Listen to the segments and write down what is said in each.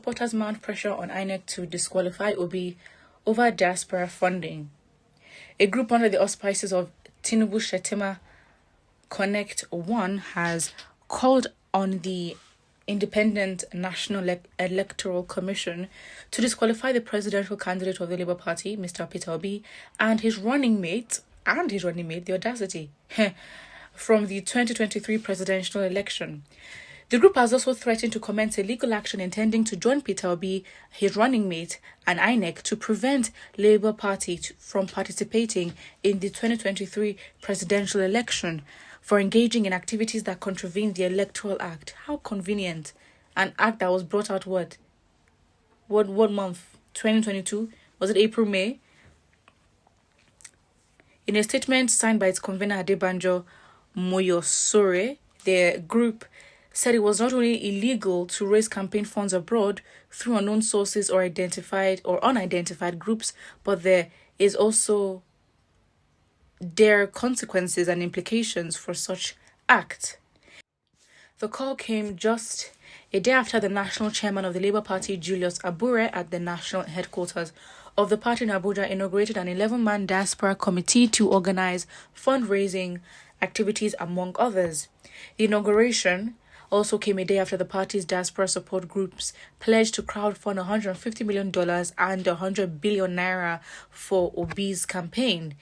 supporters mount pressure on Inec to disqualify Obi over diaspora funding. A group under the auspices of Tinubu Shetima Connect One has called on the Independent National Electoral Commission to disqualify the presidential candidate of the Labour Party, Mr. Peter Obi, and his running mate, the audacity, from the 2023 presidential election. The group has also threatened to commence a legal action intending to join Peter Obi, his running mate, and Inec to prevent Labour Party from participating in the 2023 presidential election for engaging in activities that contravene the Electoral Act. How convenient. An act that was brought out what month? 2022? Was it April, May? In a statement signed by its convener Adebanjo Moyosore, the group said it was not only illegal to raise campaign funds abroad through unknown sources or identified or unidentified groups, but there are consequences and implications for such act. The call came just a day after the national chairman of the Labour Party, Julius Abure, at the national headquarters of the party in Abuja, inaugurated an 11-man diaspora committee to organize fundraising activities, among others. The inauguration also came a day after the party's diaspora support groups pledged to crowdfund $150 million and 100 billion naira for Obi's campaign.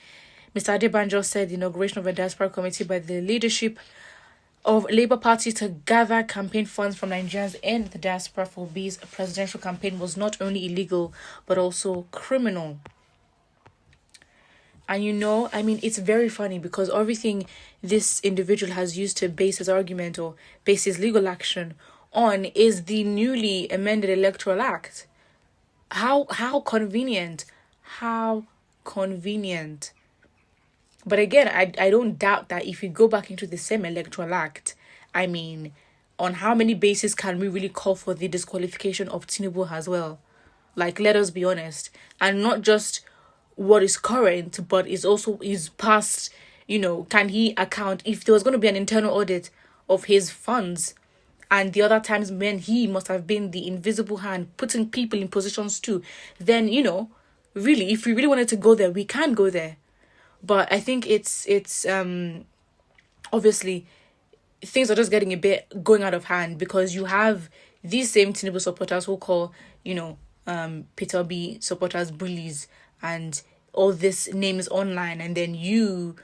Mr. Adebanjo said the inauguration of a diaspora committee by the leadership of Labour Party to gather campaign funds from Nigerians in the diaspora for Obi's presidential campaign was not only illegal but also criminal. And it's very funny because everything this individual has used to base his argument or base his legal action on is the newly amended Electoral Act. How convenient. How convenient. But again, I don't doubt that if we go back into the same Electoral Act, on how many bases can we really call for the disqualification of Tinubu as well? Like, let us be honest. And not just what is current, but is past, can he account if there was going to be an internal audit of his funds and the other times when he must have been the invisible hand putting people in positions too, then, really, if we really wanted to go there, we can go there. But I think it's obviously things are just getting a bit going out of hand because you have these same Tinubu supporters who call, Peter Obi supporters bullies and all this names online, and then you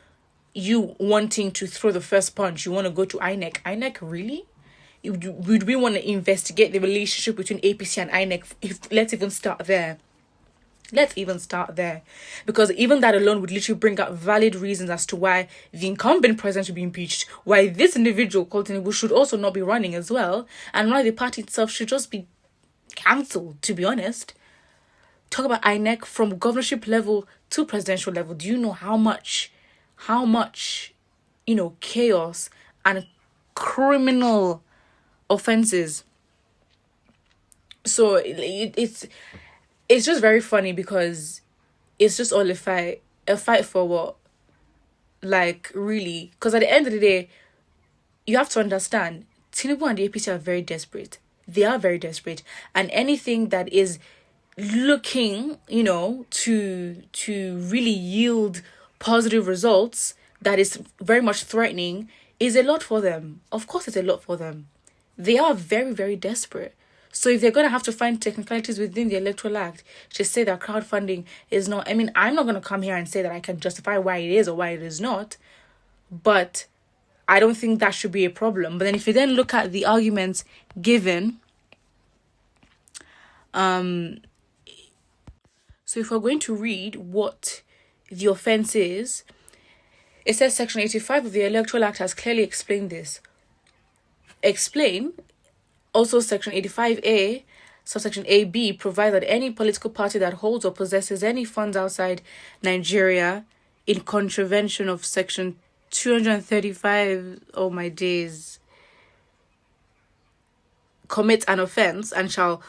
wanting to throw the first punch, you want to go to Inec. Inec, really? Would we want to investigate the relationship between APC and Inec? Let's even start there. Because even that alone would literally bring out valid reasons as to why the incumbent president should be impeached, why this individual called Tinubu should also not be running as well, and why the party itself should just be cancelled, to be honest. Talk about Inec from governorship level to presidential level. Do you know how much, chaos and criminal offenses? So it's just very funny because it's just all a fight for what? Like, really? Because at the end of the day, you have to understand, Tinubu and the APC are very desperate. They are very desperate. And anything that is looking, to really yield positive results that is very much threatening is a lot for them. Of course it's a lot for them. They are very, very desperate. So if they're going to have to find technicalities within the Electoral Act to say that crowdfunding is not... I'm not going to come here and say that I can justify why it is or why it is not. But I don't think that should be a problem. But then if you then look at the arguments given... So if we're going to read what the offence is, it says Section 85 of the Electoral Act has clearly explained this. Also, Section 85A, subsection AB, provides that any political party that holds or possesses any funds outside Nigeria in contravention of Section 235, oh my days, commits an offence and shall,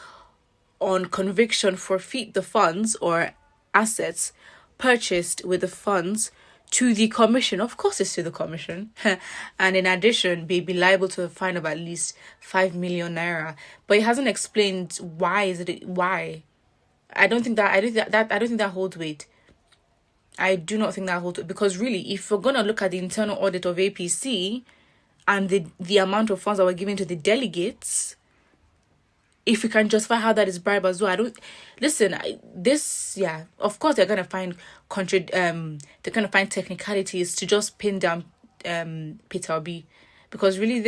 on conviction, forfeit the funds or assets purchased with the funds to the commission. Of course, it's to the commission. And in addition, be liable to a fine of at least 5 million naira. But it hasn't explained why. I don't think that holds weight. I do not think that holds weight, because really, if we're gonna look at the internal audit of APC and the amount of funds that were given to the delegates, if we can justify how that is bribe as well, I don't listen. Of course they're gonna find technicalities to just pin down Peter Obi, because really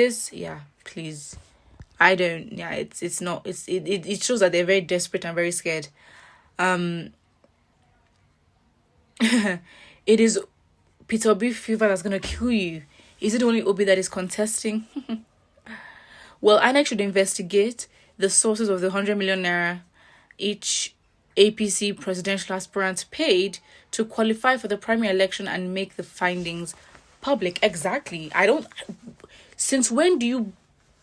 please, I don't. It's not. It shows that they're very desperate and very scared. It is Peter Obi fever that's gonna kill you. Is it only Obi that is contesting? Well, INEC should investigate the sources of the 100 million naira each APC presidential aspirant paid to qualify for the primary election and make the findings public. Exactly. Since when do you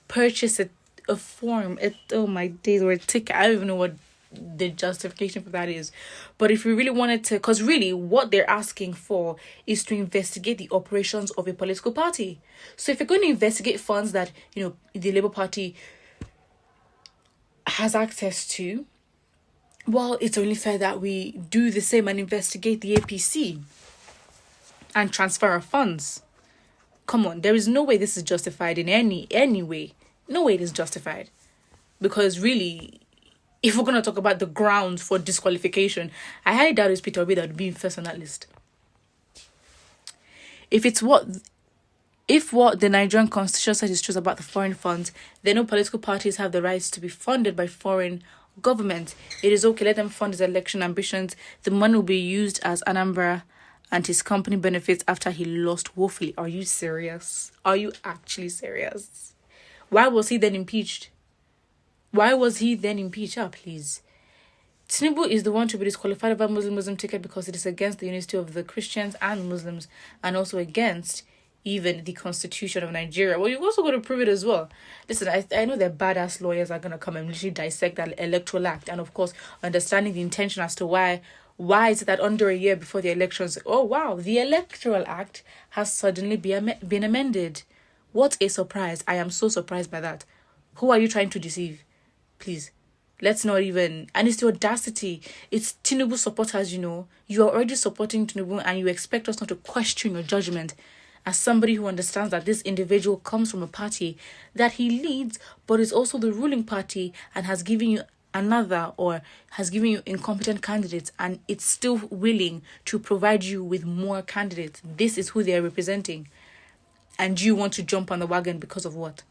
purchase a form? Oh my days, or a ticket. I don't even know what the justification for that is. But if we really wanted to, because really what they're asking for is to investigate the operations of a political party. So if you're going to investigate funds that, the Labour Party has access to, well, it's only fair that we do the same and investigate the APC and transfer our funds. Come on, there is no way this is justified in any way. No way it is justified. Because really, if we're going to talk about the grounds for disqualification, I highly doubt it's Peter Obi that would be first on that list. If what the Nigerian constitution says is true about the foreign funds, then no political parties have the rights to be funded by foreign government. It is okay, let them fund his election ambitions. The money will be used as Anambra and his company benefits after he lost woefully. Are you serious? Are you actually serious? Why was he then impeached? Please. Tinubu is the one to be disqualified by Muslim ticket because it is against the unity of the Christians and Muslims, and also against even the Constitution of Nigeria. Well, you've also got to prove it as well. Listen, I know that badass lawyers are going to come and literally dissect that electoral act, and of course, understanding the intention as to why is it that under a year before the elections, oh wow, the electoral act has suddenly been amended. What a surprise. I am so surprised by that. Who are you trying to deceive? Please. Let's not even... And it's the audacity. It's Tinubu supporters, You are already supporting Tinubu and you expect us not to question your judgment. As somebody who understands that this individual comes from a party that he leads, but is also the ruling party and has given you incompetent candidates, and it's still willing to provide you with more candidates. This is who they are representing. And you want to jump on the wagon because of what?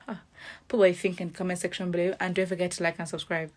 Put what you think in the comment section below, and don't forget to like and subscribe.